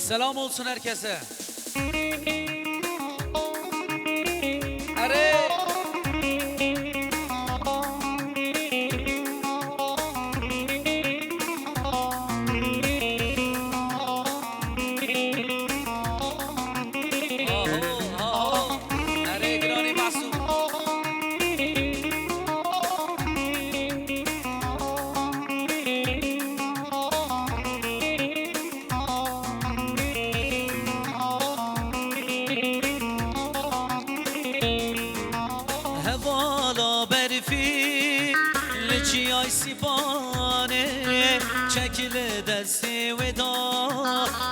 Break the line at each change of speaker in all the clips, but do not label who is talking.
Selam olsun herkese. Are.
لچی آی سیپانه چکل دستی ودا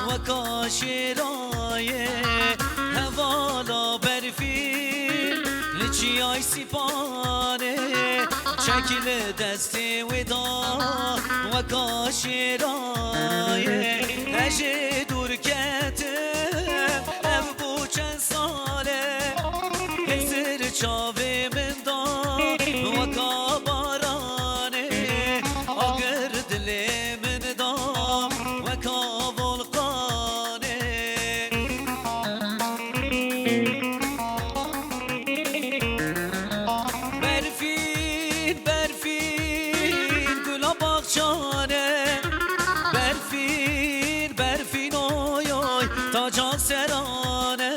و کاشرایه هوالا برفی لچی آی سیپانه چکل دستی ودا و کاشرایه اجه دور کتم ام بو چند ساله هزر چاوه من دا و کابارانه آگر دل من دا و کابلقانه برفین برفین گلا باغچانه برفین برفین اوی اوی تا جان سرانه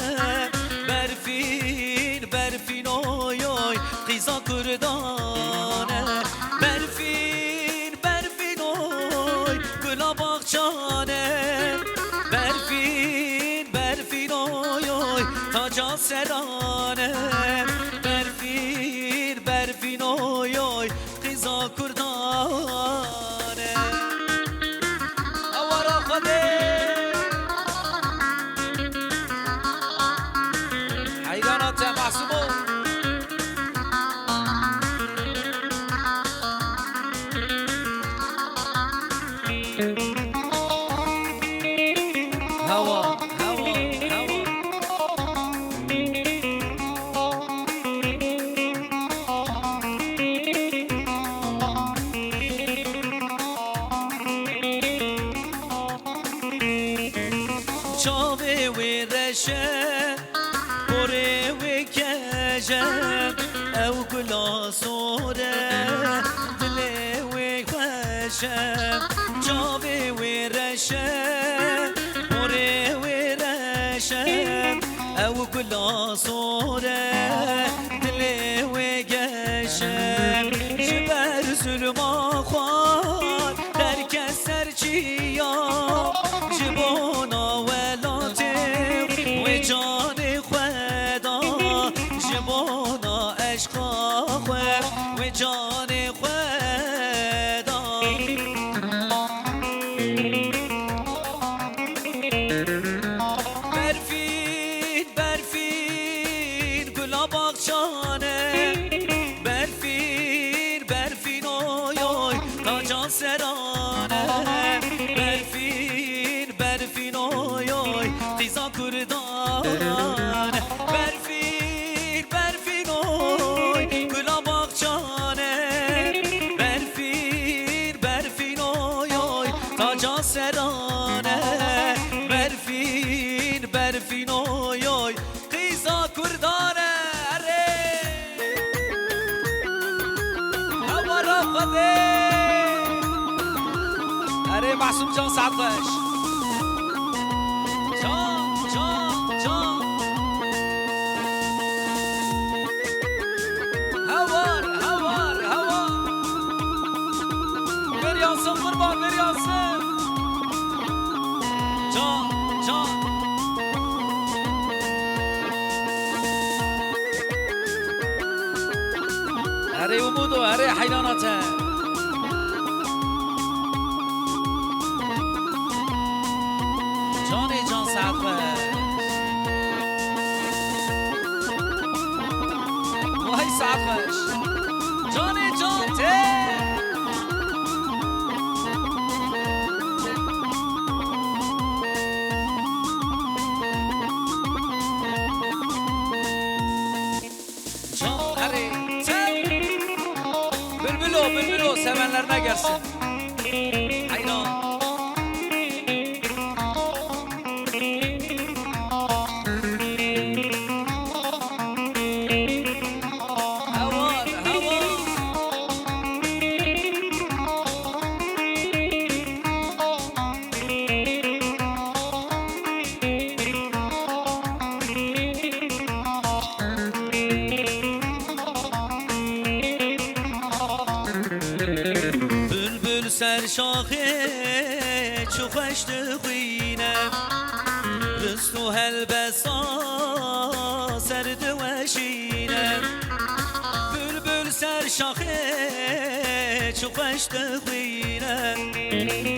برفین برفین اوی اوی قیزا کردانه برفین برفین اوی گلا باغچانه برفین برفین اوی اوی تا جان سرانه برفین برفین اوی اوی قیزا کردانه اوارا خوده
حیرانات محسوبو هوا هوا هوا
چاوه و رشه بره و کشه او گلا سوره دل و خوشه چاوه و رشه بره و رشه او گلا سوره دل و گشه جبر ظلما خواد در کسر چیا جبونا و جان خدا جبونا عشقا خواه و جان خدا برفین برفین گلا باغچانه برفین برفین اوی اوی تا جان سرانه برفین برفین اوی اوی قیزا کردانه برفین برفین اوی گلا باغچانه برفین برفین اوی اوی تا جان سرانه برفین برفین اوی اوی قیزا کردانه
اوارا خوده اره محسوب جان سعد باش
جان جان جان
هوار هوار هوار بریانسın kurban beriyansın
جان جان
اره umudu اره حیراناته
جان جان سعد باش
وای سعد باش
جان جان ته
Bülbülü sevenlerine gelsin. Hayran.
شاخه چو خوش دخوینه رست و هلبسا سرد وشینه بلبل سر شاخه چو خوش دخوینه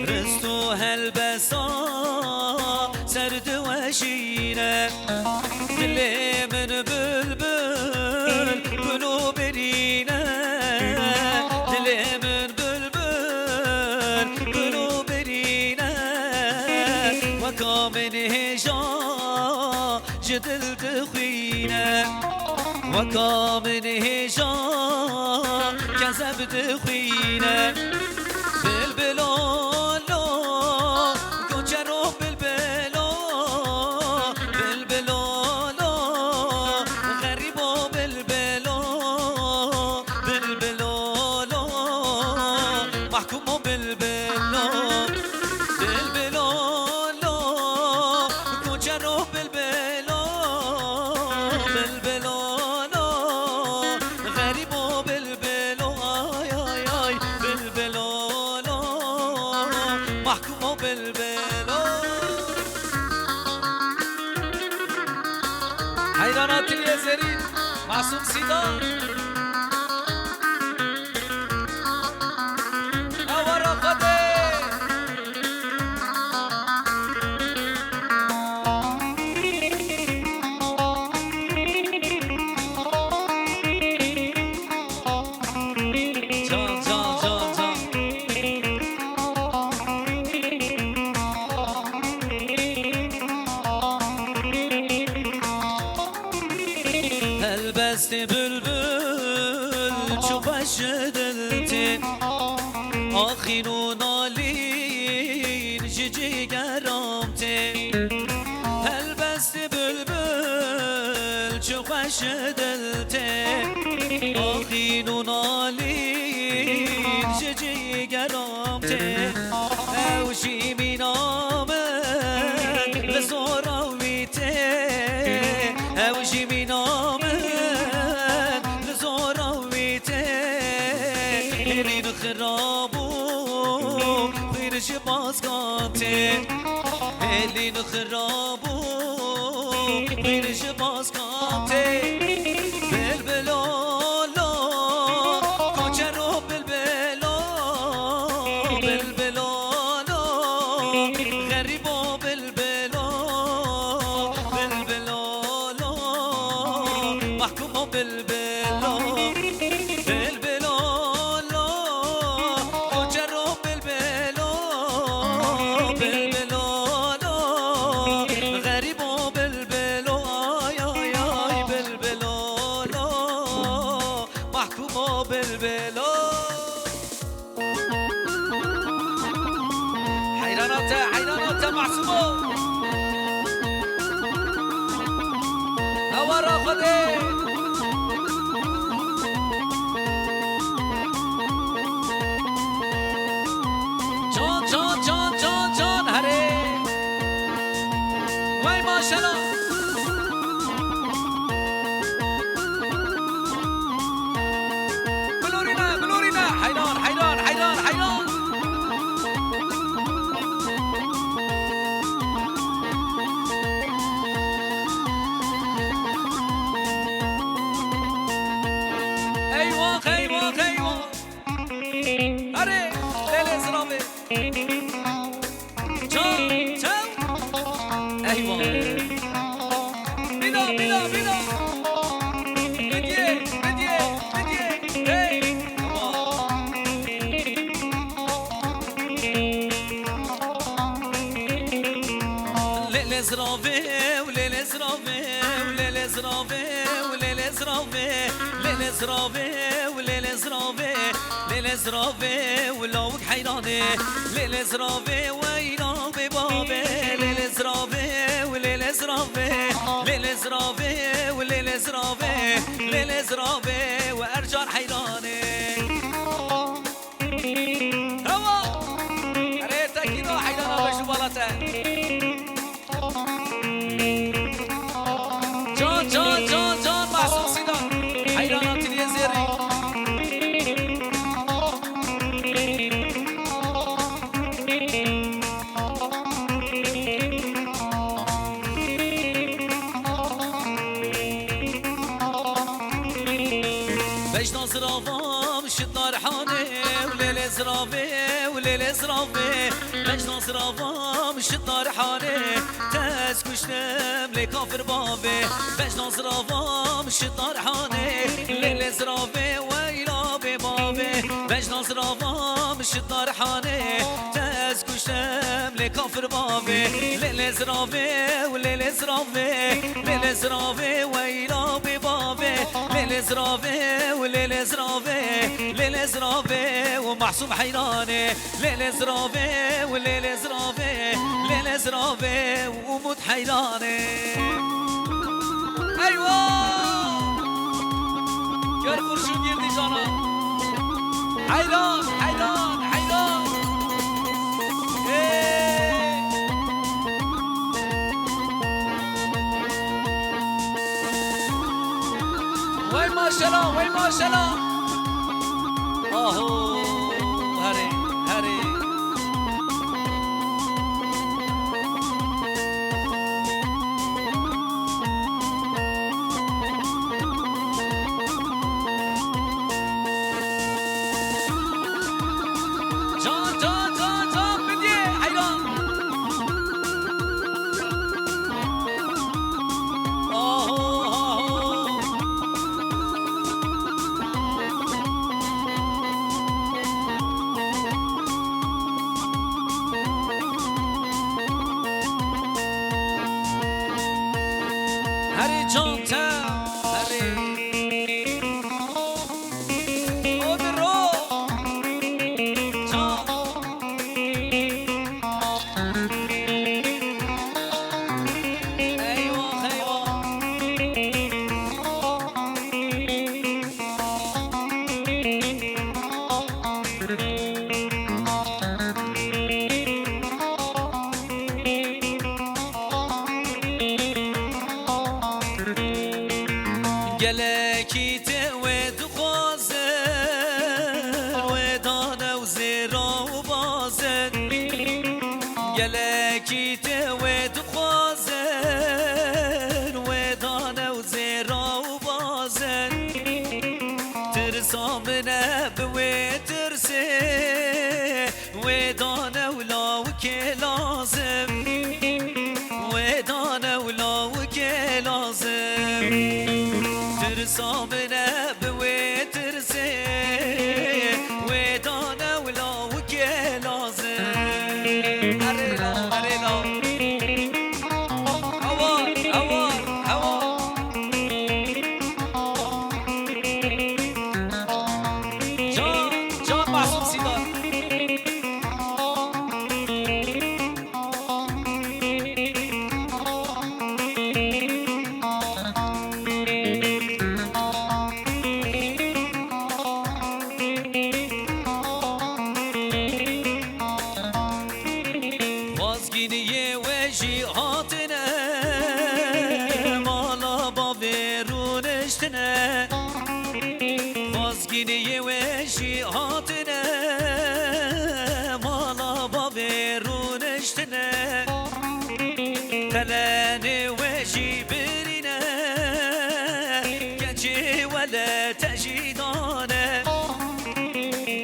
رست و هلبسا سرد وشینه دل من بلبل گلو برینه دل من بلبل گلو برینه و کامن هجا جدل دخوینه و کامن هجا کذب دخوینه بلبلالو گوچرو بلبلو بلبلالو غریبو بلبلو بلبلالو محکومو بلبلو بلبلالو گوچرو بلبلو بلبلالو غریبو بلبلو آی آی آی بلبلالو محکومو بلبلو
حیرانات الیزری معصوم سیدان نوارا خده
جان جان جان جان البست بلبل چو خوش دلتی آخین و نالین جگرامتی البست بلبل چو خوش دلتی آخین و نالین جگرامتی اوشی می نامن به زوراویتی اوشی می نامن به زوراویتی هلین خرابو خیرش بازگانتی هلین خرابو خیرش بازگانتی بلبلالو کوچرو بلبلو بلبلالو غریبو بلبلو بلبلالو محکومو بلبلو بلبلالو کوچرو بلبلو بلبلالو غریبو بلبلو آی آی آی بلبلالو محکومو بلبلو
حیرانات معصومو نوارا خده جان جان جان جان جان هره وای ماشالله بلورینا حیران حیران حیران حیران ایوان ایوان ایوان اره دل ازرامه جان جان ایوان بیدا بیدا بیدا بدیه بدیه بدیه هی
للزراوه وللزراوه وللزراوه وللزراوه للزراوه وللزراوه للزراوه ولوك حيرانه للزراوه وينا ببابه للزراوه وللزراوه للزراوه وللزراوه للزراوه وارجع حيرانه
هوا ريتك كده حيرانه بشوفالته جان جان جان جان معصوم سيدان حيرانات اليزيري
زرافام شدار حانه وليل زرافه وليل زرافه مجنون زرافام شدار حانه تاز كشتم لكافر بابه مجنون زرافام شدار حانه ليل زرافه ويلا ببابه مجنون زرافام شدار حانه تاز كشتم لكافر بابه ليل زرافه وليل زرافه ليل زرافه ويلا ببابه ليل زرافه وليل زرافه ليل زرافه ومحسوب حيرانه ليل زرافه وليل زرافه ليل زرافه وموت حيرانه ايوه gör kurşun girdi cana hayran hayran hayran vay maşallah vay maşallah aho hare hare هری جان تا هری خود رو جان ایوه ایوه گلکی توید خوازن و دانه و زیرا و بازن گلکی توید خوازن و دانه و زیرا و بازن ترسام نبوی ترسه و دانه و لاو که لازم و دانه و لاو که لازم ترسام نبوي ترسي ودانا ولا وكي لازم أريلا أريلا هوار هوار هوار جان جان معصوم سيدار وازگینی وجی هاتنه مالا با ویرونشتنه وازگینی وجی هاتنه مالا با ویرونشتنه تلانی وجی برینه گچی ولا تجیدانه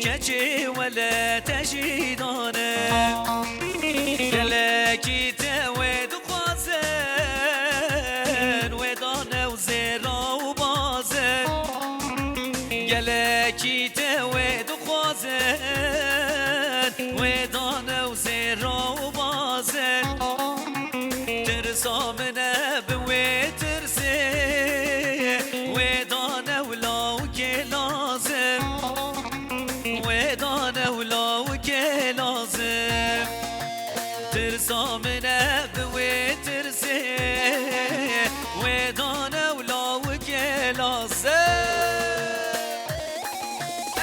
گچی ولا تجیدانه گلکی توید خوازن و دانه و زیرا و بازن گلکی توید خوازن و دانه و زیرا و بازن ترسام نبوی ترسه و دانه و لاو که لازم و دانه و لاو که لازم ترسام نبوي ترسي ودانا ولا وكلاس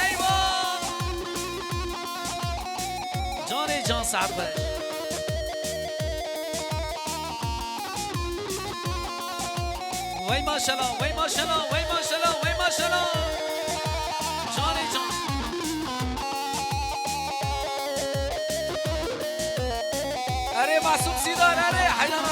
ايوه جاني جان صعبه وي ما شاء الله وي ما شاء الله وي ما شاء الله وي ما شاء الله جاني جان اره معصوم سيدار اره حينا